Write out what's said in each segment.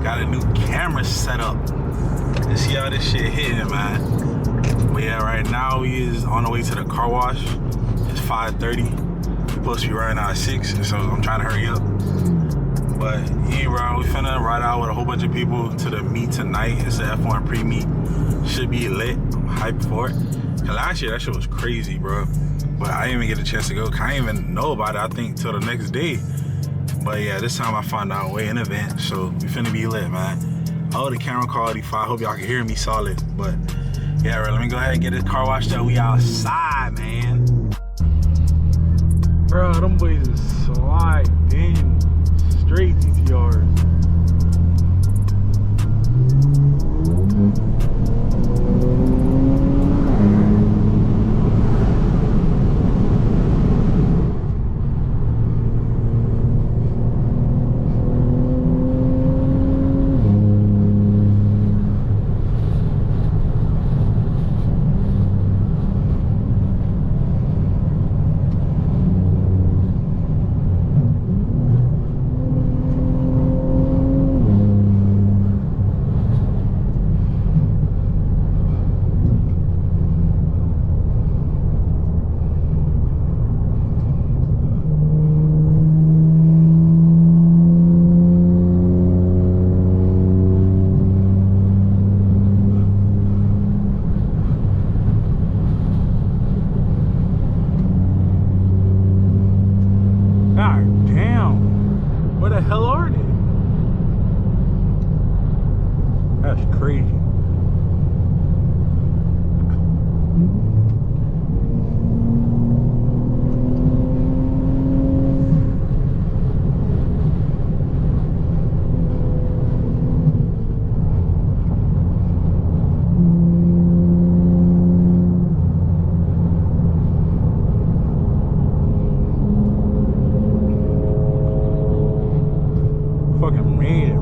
Got a new camera set up. Let's see how this shit hitting, man. But yeah, right now we is on the way to the car wash. It's 5:30. We're supposed to be riding out at 6, and so I'm trying to hurry up. But yeah, bro, we finna ride out with a whole bunch of people to the meet tonight. It's the F1 pre-meet. Should be lit. I'm hyped for it. Cause last year that shit was crazy, bro. But I didn't even get a chance to go. I didn't even know about it, I think, till the next day. But yeah, this time I found out way in advance. So we finna be lit, man. Oh, the camera quality fine. Hope y'all can hear me solid. But yeah, bro, let me go ahead and get this car washed up. We outside, man. Bro, them boys is sliding. Straight GTRs.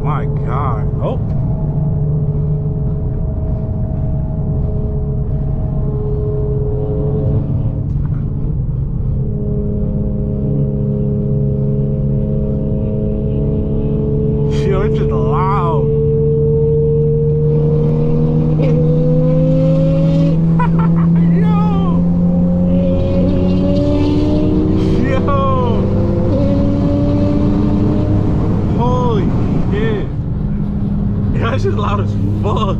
My God. Oh. Yo, it's just loud. That shit's loud as fuck.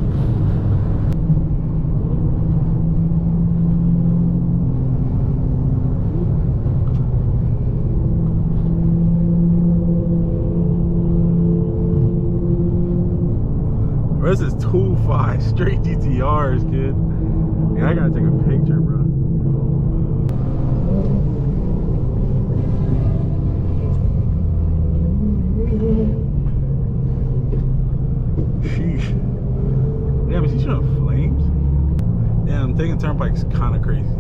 This is 2.5 straight GTRs, kid. Yeah, I gotta take a picture, bro. Sheesh. Damn, is he shooting flames? Damn, taking turnpike's kind of crazy.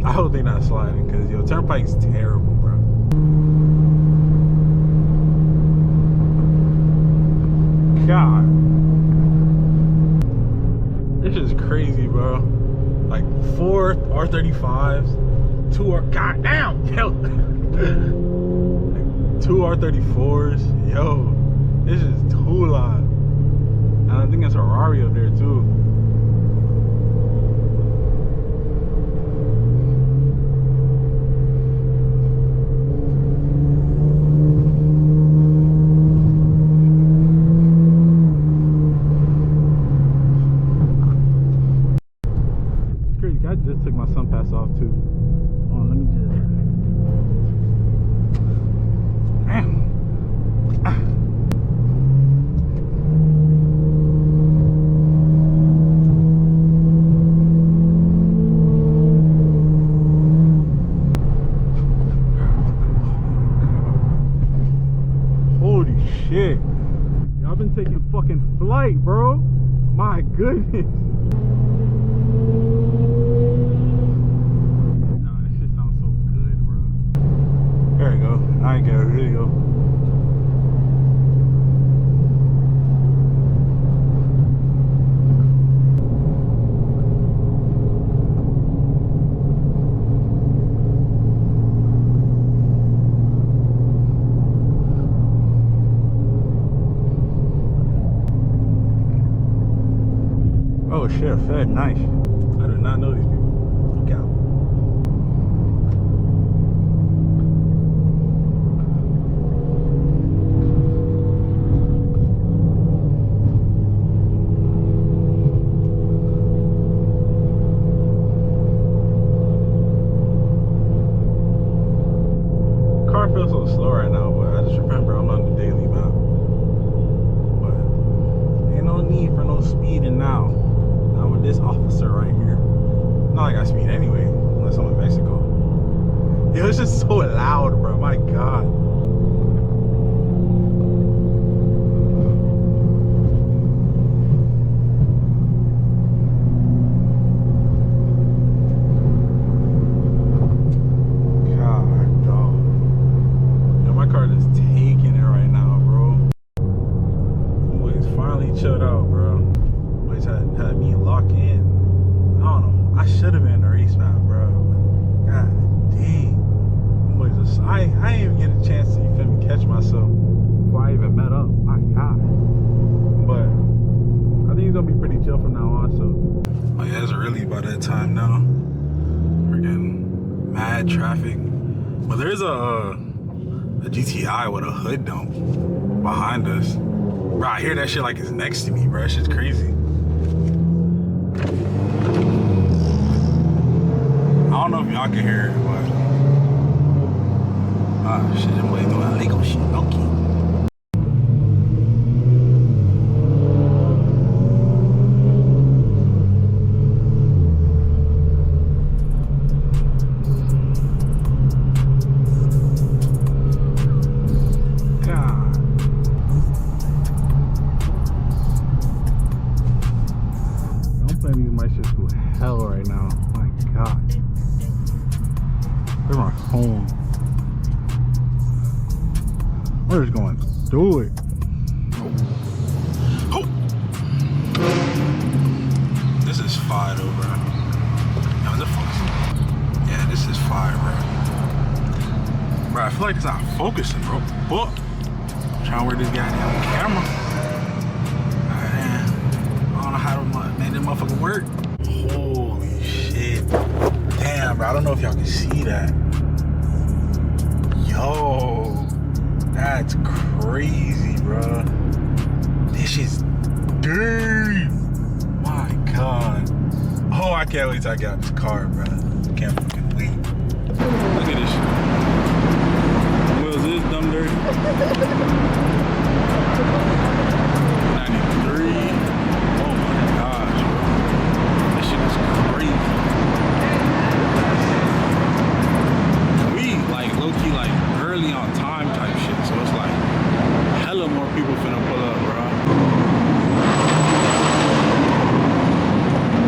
I hope they not sliding, because yo, turnpike's terrible, bro. God. This is crazy, bro. Like 4 R35s, 2 R. God damn, yo. Like 2 R34s, yo. This is too loud. And I think it's a Ferrari up there too. It's crazy. I just took my sun pass off too. Hold on, let me just. Damn. Shit, y'all been taking fucking flight, bro. My goodness. Nah, this shit sounds so good, bro. There we go. I ain't got it. Here you go. Oh shit, Fed, nice. I did not know these people. Look out. Car feels so slow right now, but I just remember I'm on the daily map. But ain't no need for no speeding now. Not with this officer right here. Not like I speed anyway, unless I'm in Mexico. It was just so loud, bro. My God. Chilled out, bro. Boys had me locked in. I don't know. I should have been in the race map, bro. God dang. Boys, I didn't even get a chance to, you feel me, catch myself before I even met up. My God. But I think it's gonna be pretty chill from now on. So, oh yeah, it's really about that time now. We're getting mad traffic. But there's a GTI with a hood dump behind us. Bro, I hear that shit like it's next to me, bro. That shit's crazy. I don't know if y'all can hear it, but shit, them boys doing Lego shit, okay. Hell right now, my God. They're my home. We're just going through it. Oh. This is fire though, bro. Yo, is it focusing? Yeah, this is fire, bro. Bro, I feel like it's not focusing, bro. But I'm trying to work this goddamn camera. Alright, I don't know how to make this motherfucker work. Holy shit. Damn, bro. I don't know if y'all can see that. Yo. That's crazy, bro. This shit's deep. My God. Oh, I can't wait till I get out this car, bro. Can't fucking wait. Look at this shit. Well, is this dumb dirty? 93. Low-key like early on time type shit, so it's like hella more people finna pull up, bro.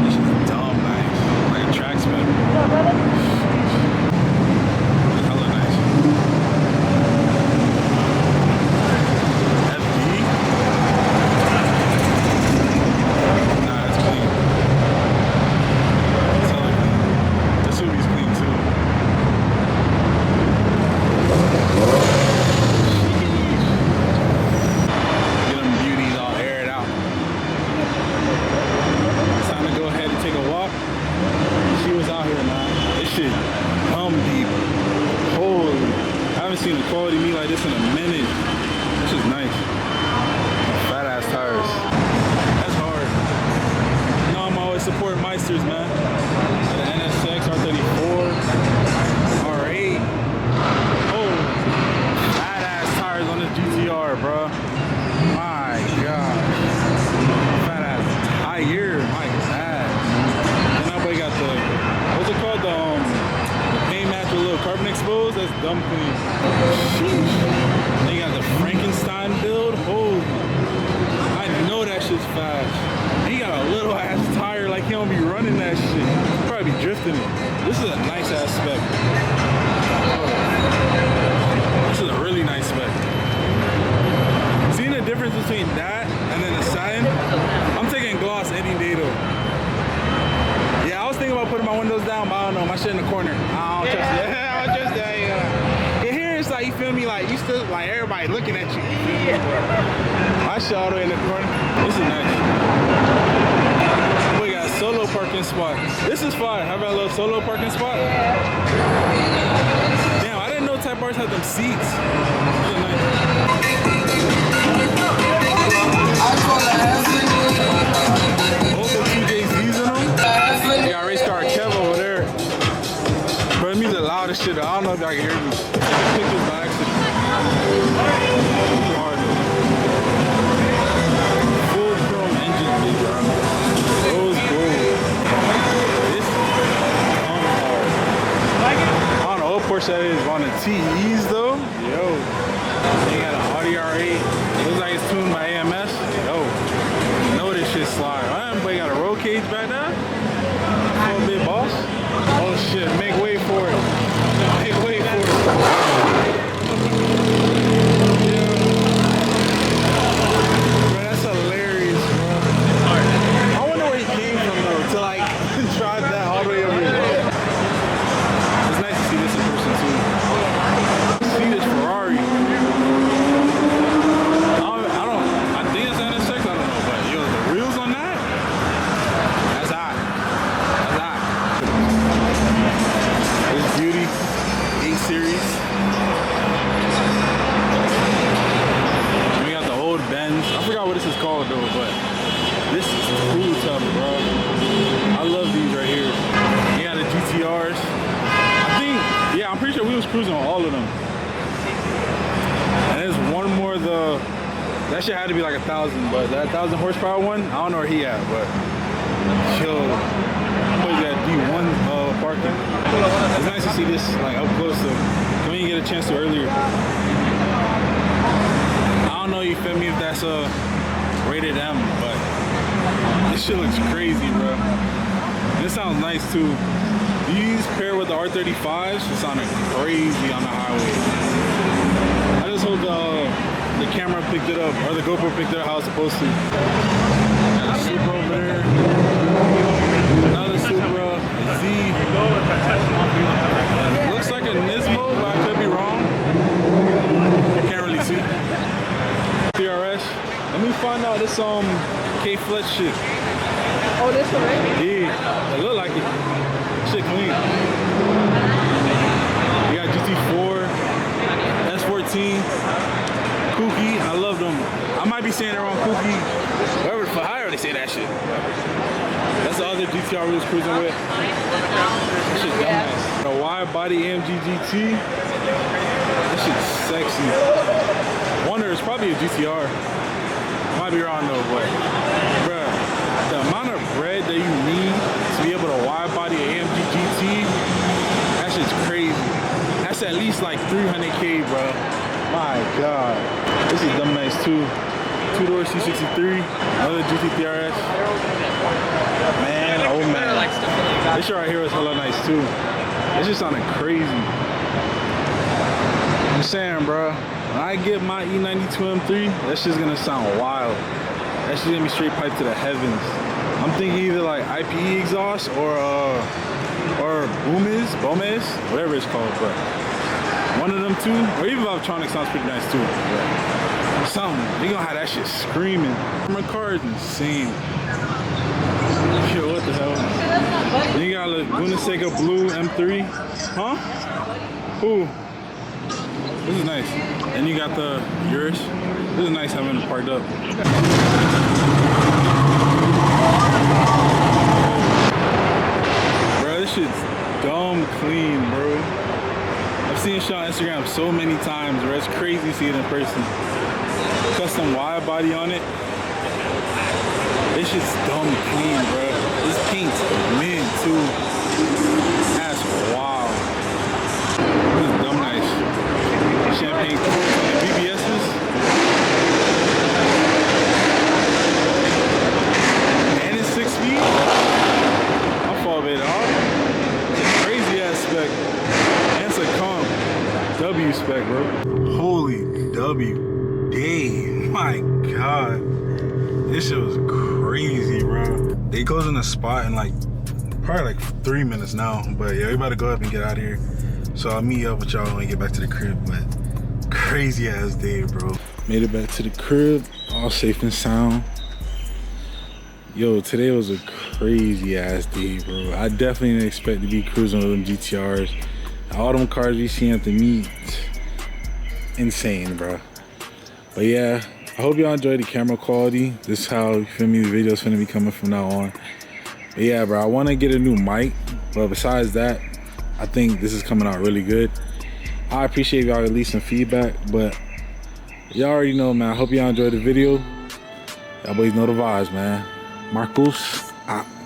This is dumb nice, like a track spec. It's hella nice. FD? Nah, it's clean. It's hella clean. This movie's clean too. Get them beauties all aired out. It's time to go ahead and take a walk. She was out here, man. This shit deep. Holy. I haven't seen a quality meat like this in a minute. This is nice. Fat ass tires. That's hard. You know I'm always supporting Meisters, man. The NSX, R34, R8. On this GTR, bro. My God. Fat ass tire. My God. And that boy got the, what's it called? The paint match with a little carbon exposed. That's dumb clean. Sheesh. They got the Frankenstein build. Oh, I know that shit's fast. He got a little ass tire, like he don't be running that shit. He'll probably be drifting it. This is a nice ass spec. This is a really nice spec. Seeing the difference between that and then the satin, I'm taking gloss any day though. Yeah, I was thinking about putting my windows down, but I don't know, my shit in the corner. I don't trust it. I don't trust that. Yeah, here it's like, you feel me, like you still, like everybody looking at you. My shit all the way in the corner. This is nice. We got parking spot. This is fine. Having a little solo parking spot. Damn, I didn't know Type R's had them seats. Also 2 JZs in them. They got race car Kev over there. But it means the loudest shit. I don't know if y'all can hear me. Pictures by accident. Full chrome engine, big bro. Rose gold. This is hard. I don't know what Porsche that is on the TEs though. Yo. They got an Audi R8. Looks like it's tuned by AMS. Yo. You know this shit slide. But you got a roll cage back there. Full bit boss. Oh shit, make way for it. Make way for it. Yeah. Bro, that's hilarious, bro. I wonder where he came from though, to like drive that all the way over here. It's nice to see this in person too. See this Ferrari. I think it's NSX, I don't know, but yo, the wheels on that? That's hot. That's hot. This beauty, 8 Series. And we got the old Benz. I forgot what this is called though, but this is cool tough, bro. I love these right here. We got the GTRs. I think, yeah, I'm pretty sure we was cruising on all of them. And there's one more, that shit had to be like 1,000, but that 1,000 horsepower one, I don't know where he at, but yo, boys got D1 parking. It's nice to see this like up close though. We didn't get a chance to earlier. I don't know, you feel me, if that's a rated M, but this shit looks crazy, bro. And it sounds nice too. These paired with the R35s, it sounded crazy on the highway. I just hope the camera picked it up, or the GoPro picked it up how it's supposed to. Got a Supra over there. Another Supra, a Z. It looks like a Nismo, but I could be wrong. Can't really see. TRS. Let me find out this K Fletch shit. Oh, this one, right? Yeah, it look like it. Shit clean. We got GT4, S14, Kooky. I love them. I might be saying it wrong, Kooky. Whatever the fuck, I already say that shit. That's the other GTR we was cruising with. That shit's dumb nice. A wide body AMG GT. That shit's sexy. Wonder it's probably a GTR. Might be wrong though, but bruh, the amount of bread that you need to be able to wide body AMG GT, that shit's crazy. That's at least like 300K, bro. My God. This is dumb nice too. 2-door C63, another GT3RS. Man, oh man. This shit right here is hella nice too. This just sounded crazy. I'm saying, bro, when I get my E92 M3, that shit's gonna sound wild. That shit's gonna be straight pipe to the heavens. I'm thinking either like IPE exhaust or Bomes, whatever it's called, but one of them two, or even Valvetronic sounds pretty nice too. But something, they gonna have that shit screaming. My car is insane. Yo, what the hell? Then you got a Laguna Seca Blue M3, huh? Who? This is nice. And you got the yours. This is nice having it parked up. Bro, this shit's dumb clean, bro. I've seen shit on Instagram so many times, bro. It's crazy to see it in person. Custom wide body on it. This shit's dumb clean, bro. This paint's mint too. That's wild. This is dumb nice. Champagne coolers on the BBS's. And it's 6 speed. My fault, baby. It's a crazy ass spec. And it's a comp W spec, bro. Holy W. Damn. My God. This shit was crazy, bro. They closing the spot in like probably like 3 minutes now. But yeah, we about to go up and get out of here. So I'll meet up with y'all when we get back to the crib. But crazy ass day, bro. Made it back to the crib, all safe and sound. Yo, today was a crazy ass day, bro. I definitely didn't expect to be cruising with them GTRs. All them cars we see at the meet, insane, bro. But yeah, I hope y'all enjoy the camera quality. This is how, you feel me, the video's finna be coming from now on. But yeah, bro, I wanna get a new mic, but besides that, I think this is coming out really good. I appreciate y'all at least some feedback, but y'all already know, man. I hope y'all enjoyed the video. Y'all boys know the vibes, man. Marcos out.